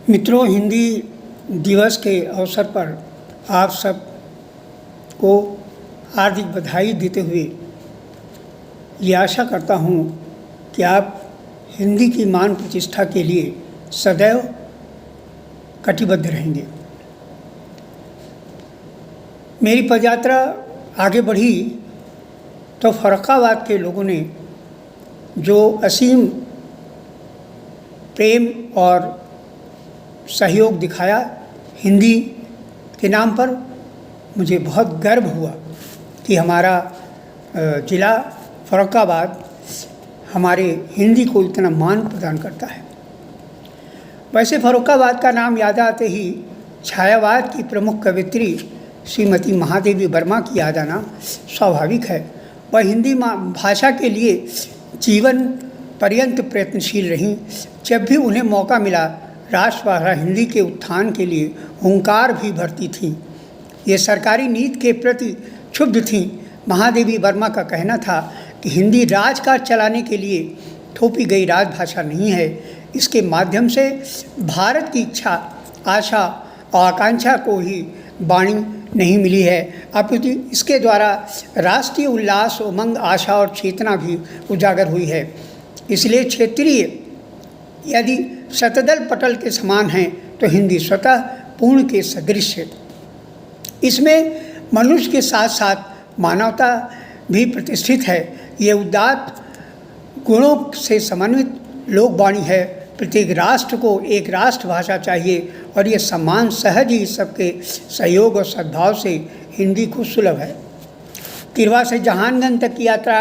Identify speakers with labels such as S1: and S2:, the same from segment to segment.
S1: मित्रों, हिंदी दिवस के अवसर पर आप सब को हार्दिक बधाई देते हुए ये आशा करता हूँ कि आप हिंदी की मान प्रतिष्ठा के लिए सदैव कटिबद्ध रहेंगे। मेरी पदयात्रा आगे बढ़ी तो फर्रुखाबाद के लोगों ने जो असीम प्रेम और सहयोग दिखाया हिंदी के नाम पर, मुझे बहुत गर्व हुआ कि हमारा ज़िला फर्रुखाबाद हमारे हिंदी को इतना मान प्रदान करता है। वैसे फर्रुखाबाद का नाम याद आते ही छायावाद की प्रमुख कवियत्री श्रीमती महादेवी वर्मा की याद आना स्वाभाविक है। वह हिंदी भाषा के लिए जीवन पर्यंत प्रयत्नशील रहीं। जब भी उन्हें मौका मिला राष्ट्रभाषा हिंदी के उत्थान के लिए हुंकार भी भरती थीं। ये सरकारी नीति के प्रति क्षुब्ध थीं। महादेवी वर्मा का कहना था कि हिंदी राजकाज चलाने के लिए थोपी गई राजभाषा नहीं है। इसके माध्यम से भारत की इच्छा, आशा और आकांक्षा को ही वाणी नहीं मिली है, अपितु इसके द्वारा राष्ट्रीय उल्लास, उमंग, आशा और चेतना भी उजागर हुई है। इसलिए क्षेत्रीय यदि शतदल पटल के समान हैं तो हिंदी स्वतः पूर्ण के सदृश है। इसमें मनुष्य के साथ साथ मानवता भी प्रतिष्ठित है। ये उदात्त गुणों से समन्वित लोकवाणी है। प्रत्येक राष्ट्र को एक राष्ट्रभाषा चाहिए और ये सम्मान सहज ही सबके सहयोग और सद्भाव से हिंदी को सुलभ है। तिरवा से जहानगंज तक की यात्रा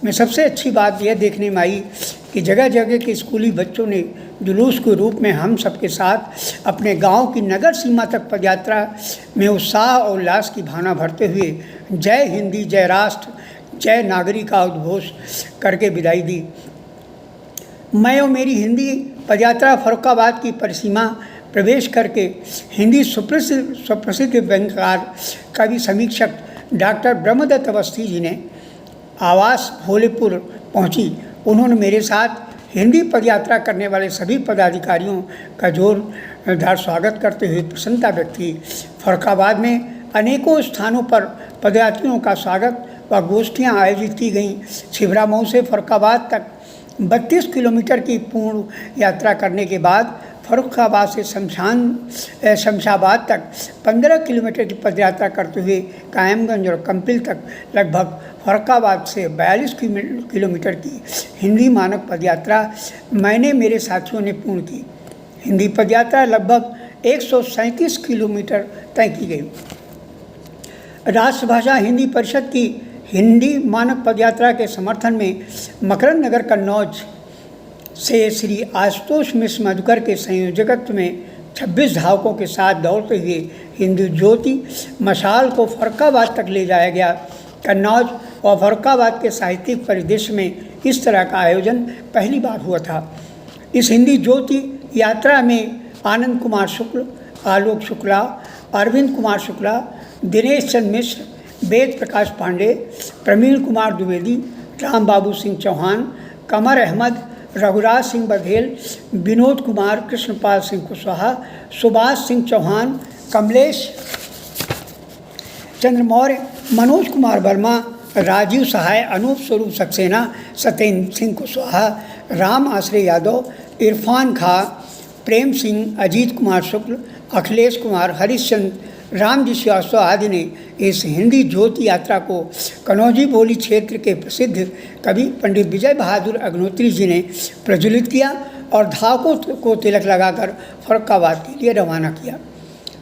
S1: में सबसे अच्छी बात यह देखने में आई कि जगह जगह के स्कूली बच्चों ने जुलूस के रूप में हम सबके साथ अपने गांव की नगर सीमा तक पदयात्रा में उत्साह और उल्लास की भावना भरते हुए जय हिंदी, जय राष्ट्र, जय नागरिक का उद्घोष करके विदाई दी। मैं और मेरी हिंदी पदयात्रा फर्रुखाबाद की परिसीमा प्रवेश करके हिंदी सुप्रसिद्ध व्यंग्यकार, कवि, समीक्षक डॉक्टर ब्रह्मदत्त अवस्थी जी ने आवास भोलेपुर पहुंची। उन्होंने मेरे साथ हिंदी पदयात्रा करने वाले सभी पदाधिकारियों का जोरदार स्वागत करते हुए प्रसन्नता व्यक्त की। फर्रुखाबाद में अनेकों स्थानों पर पदयात्रियों का स्वागत व गोष्ठियाँ आयोजित की गईं। छिबरामऊ से फर्रुखाबाद तक 32 किलोमीटर की पूर्ण यात्रा करने के बाद फर्रुखाबाद से शमशाबाद तक 15 किलोमीटर की पदयात्रा करते हुए कायमगंज और कंपिल तक लगभग फर्रुखाबाद से 42 किलोमीटर की हिंदी मानक पदयात्रा मैंने मेरे साथियों ने पूर्ण की। हिंदी पदयात्रा लगभग 137 किलोमीटर तय की गई। राष्ट्रभाषा हिंदी परिषद की हिंदी मानक पदयात्रा के समर्थन में मकरंद नगर कन्नौज से श्री आशुतोष मिश्र मधुकर के संयोजकत्व में 26 धावकों के साथ दौड़ते हुए हिंदी ज्योति मशाल को फर्रुखाबाद तक ले जाया गया। कन्नौज और फर्रुखाबाद के साहित्यिक परिदृश्य में इस तरह का आयोजन पहली बार हुआ था। इस हिंदी ज्योति यात्रा में आनंद कुमार शुक्ल, आलोक शुक्ला, अरविंद कुमार शुक्ला, दिनेश चंद्र मिश्र, वेद प्रकाश पांडे, प्रवीण कुमार द्विवेदी, राम बाबू सिंह चौहान, कमर अहमद, रघुराज सिंह बघेल, विनोद कुमार, कृष्णपाल सिंह कुशवाहा, सुभाष सिंह चौहान, कमलेश चंद्र मौर्य, मनोज कुमार वर्मा, राजीव सहाय, अनूप स्वरूप सक्सेना, सत्येंद्र सिंह कुशवाहा, राम आश्रय यादव, इरफान खां, प्रेम सिंह, अजीत कुमार शुक्ल, अखिलेश कुमार, हरिश्चंद्र, रामजी श्रीवास्तव आदि ने इस हिंदी ज्योति यात्रा को कनौजी बोली क्षेत्र के प्रसिद्ध कवि पंडित विजय बहादुर अग्निहोत्री जी ने प्रज्वलित किया और धावकों को तिलक लगाकर फर्रुखाबाद के लिए रवाना किया।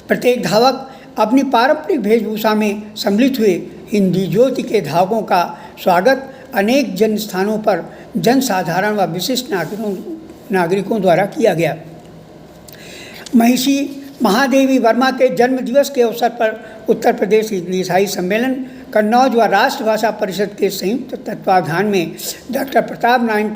S1: प्रत्येक धावक अपनी पारंपरिक वेशभूषा में सम्मिलित हुए हिंदी ज्योति के धावकों का स्वागत अनेक जन स्थानों पर जनसाधारण व विशिष्ट नागरिकों द्वारा किया गया। महिषी महादेवी वर्मा के जन्म दिवस के अवसर पर उत्तर प्रदेश हिंदी ईसाई सम्मेलन कन्नौज व राष्ट्रभाषा परिषद के संयुक्त तत्वावधान में डॉक्टर प्रताप नारायण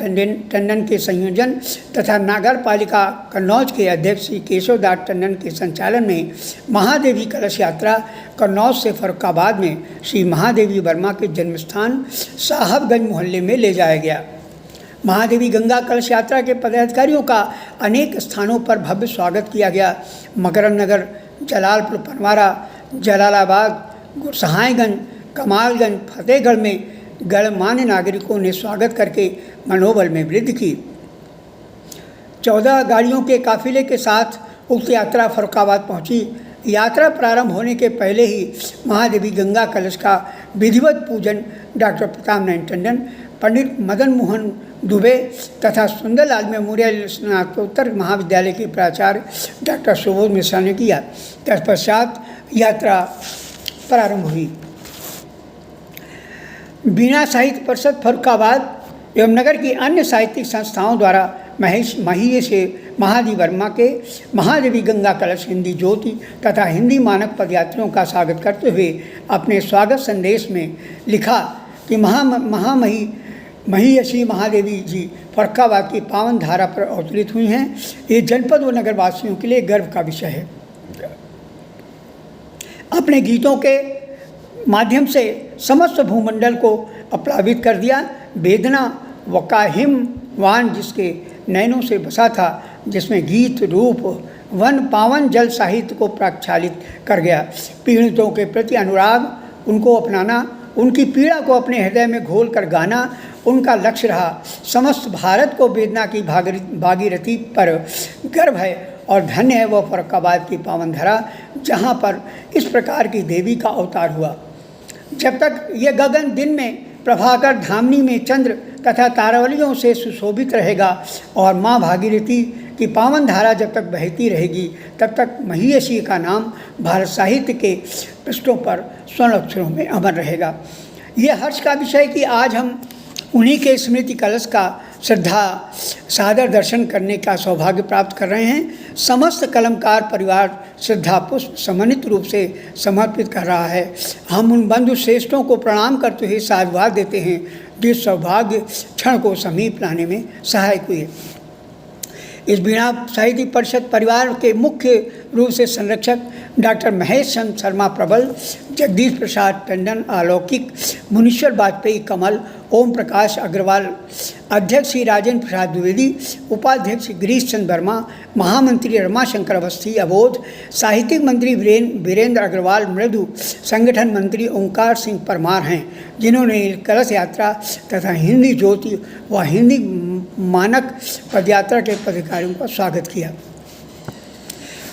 S1: टंडन के संयोजन तथा नगर पालिका कन्नौज के अध्यक्ष श्री केशवदास टंडन के संचालन में महादेवी कलश यात्रा कन्नौज से फर्रुखाबाद में श्री महादेवी वर्मा के जन्मस्थान साहबगंज मोहल्ले में ले जाया गया। महादेवी गंगा कलश यात्रा के पदाधिकारियों का अनेक स्थानों पर भव्य स्वागत किया गया। मकरम नगर, जलालपुर परवारा, जलालाबाद, गुरसहायगंज, कमालगंज, फतेहगढ़ में गणमान्य नागरिकों ने स्वागत करके मनोबल में वृद्धि की। 14 गाड़ियों के काफिले के साथ उक्त यात्रा फर्रुखाबाद पहुंची। यात्रा प्रारंभ होने के पहले ही महादेवी गंगा कलश का विधिवत पूजन डॉक्टर प्रताप नारायण टंडन, पंडित मदन मोहन दुबे तथा सुंदरलाल मेमोरियल स्नातकोत्तर महाविद्यालय के प्राचार्य डॉक्टर सुबोध मिश्रा ने किया। तत्पश्चात यात्रा प्रारंभ हुई। बीना साहित्य परिषद फर्रुखाबाद एवं नगर की अन्य साहित्यिक संस्थाओं द्वारा महीये से महादेवी वर्मा के महादेवी गंगा कलश हिंदी ज्योति तथा हिंदी मानक पदयात्रियों का स्वागत करते हुए अपने स्वागत संदेश में लिखा कि महीयसी महादेवी जी फर्रुखाबाद की पावन धारा पर अवतरित हुई हैं। ये जनपद व नगरवासियों के लिए गर्व का विषय है। अपने गीतों के माध्यम से समस्त भूमंडल को अप्लावित कर दिया। वेदना व काहिम वान जिसके नयनों से बसा था, जिसमें गीत रूप वन पावन जल साहित्य को प्रक्षालित कर गया। पीड़ितों के प्रति अनुराग, उनको अपनाना, उनकी पीड़ा को अपने हृदय में घोल कर गाना उनका लक्ष्य रहा। समस्त भारत को वेदना की भागीरथी पर गर्व है और धन्य है वह फर्रुखाबाद की पावन धरा जहाँ पर इस प्रकार की देवी का अवतार हुआ। जब तक ये गगन दिन में प्रभाकर धामनी में चंद्र तथा तारावलियों से सुशोभित रहेगा और माँ भागीरथी की पावन धारा जब तक बहती रहेगी, तब तक महीयसी का नाम भारत साहित्य के पृष्ठों पर स्वर्ण अक्षरों में अमर रहेगा। ये हर्ष का विषय कि आज हम उन्हीं के स्मृति कलश का श्रद्धा सादर दर्शन करने का सौभाग्य प्राप्त कर रहे हैं। समस्त कलमकार परिवार श्रद्धा पुष्प समन्वित रूप से समर्पित कर रहा है। हम उन बंधु श्रेष्ठों को प्रणाम करते हुए साधुवाद देते हैं जिस सौभाग्य क्षण को समीप लाने में सहायक हुए। इस बीणा साहित्य परिषद परिवार के मुख्य रूप से संरक्षक डॉक्टर महेश चंद्र शर्मा प्रबल, जगदीश प्रसाद टंडन अलौकिक, मुनीश्वर वाजपेयी कमल, ओम प्रकाश अग्रवाल, अध्यक्ष श्री राजेंद्र प्रसाद द्विवेदी, उपाध्यक्ष गिरीश चंद्र वर्मा, महामंत्री रमाशंकर अवस्थी अबोध, साहित्यिक मंत्री वीरेंद्र अग्रवाल मृदु, संगठन मंत्री ओंकार सिंह परमार हैं, जिन्होंने कलश यात्रा तथा हिंदी ज्योति व हिंदी मानक पदयात्रा के पदाधिकारियों का स्वागत किया।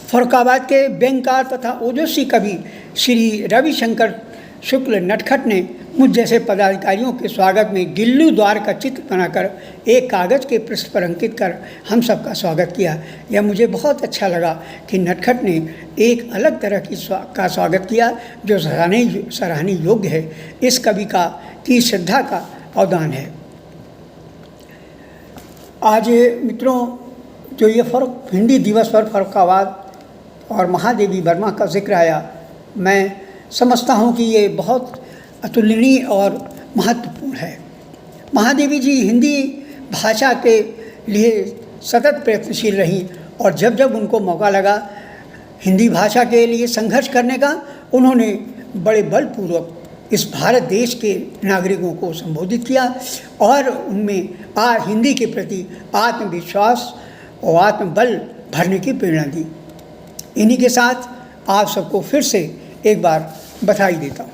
S1: फर्रुखाबाद के व्यंगकार तथा ओजस्वी कवि श्री रविशंकर शुक्ल नटखट ने मुझ जैसे पदाधिकारियों के स्वागत में गिल्लू द्वार का चित्र बनाकर एक कागज़ के पृष्ठ पर अंकित कर हम सबका स्वागत किया। यह मुझे बहुत अच्छा लगा कि नटखट ने एक अलग तरह का स्वागत किया जो सराहनीय योग्य है। इस कवि की श्रद्धा का अवदान है। आज मित्रों, जो ये हिंदी दिवस पर फर्रुखाबाद और महादेवी वर्मा का जिक्र आया, मैं समझता हूँ कि ये बहुत अतुलनीय और महत्वपूर्ण है। महादेवी जी हिंदी भाषा के लिए सतत प्रयत्नशील रहीं और जब जब उनको मौका लगा हिंदी भाषा के लिए संघर्ष करने का, उन्होंने बड़े बलपूर्वक इस भारत देश के नागरिकों को संबोधित किया और उनमें हिंदी के प्रति आत्मविश्वास और आत्मबल भरने की प्रेरणा दी। इन्हीं के साथ आप सबको फिर से एक बार बधाई देता हूँ।